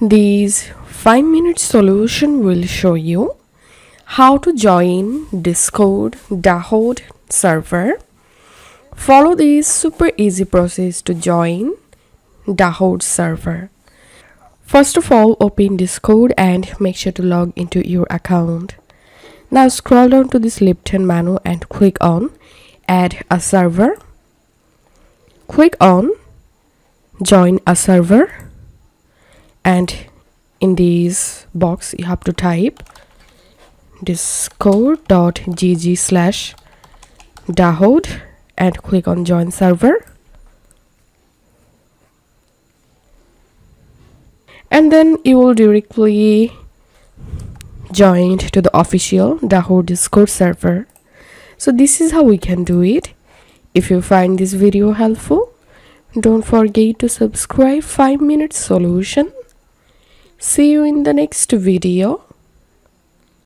This 5-minute solution will show you how to join Discord Dahod server. Follow this super easy process to join Dahod server. First of all, open Discord and make sure to log into your account. Now scroll down to this left-hand menu and click on Add a server. Click on Join a server, and in this box you have to type discord.gg/Dahod and click on Join server. And then you will directly join to the official Dahod Discord server. So this is how we can do it. If you find this video helpful, don't forget to subscribe 5-minute solution. See you in the next video.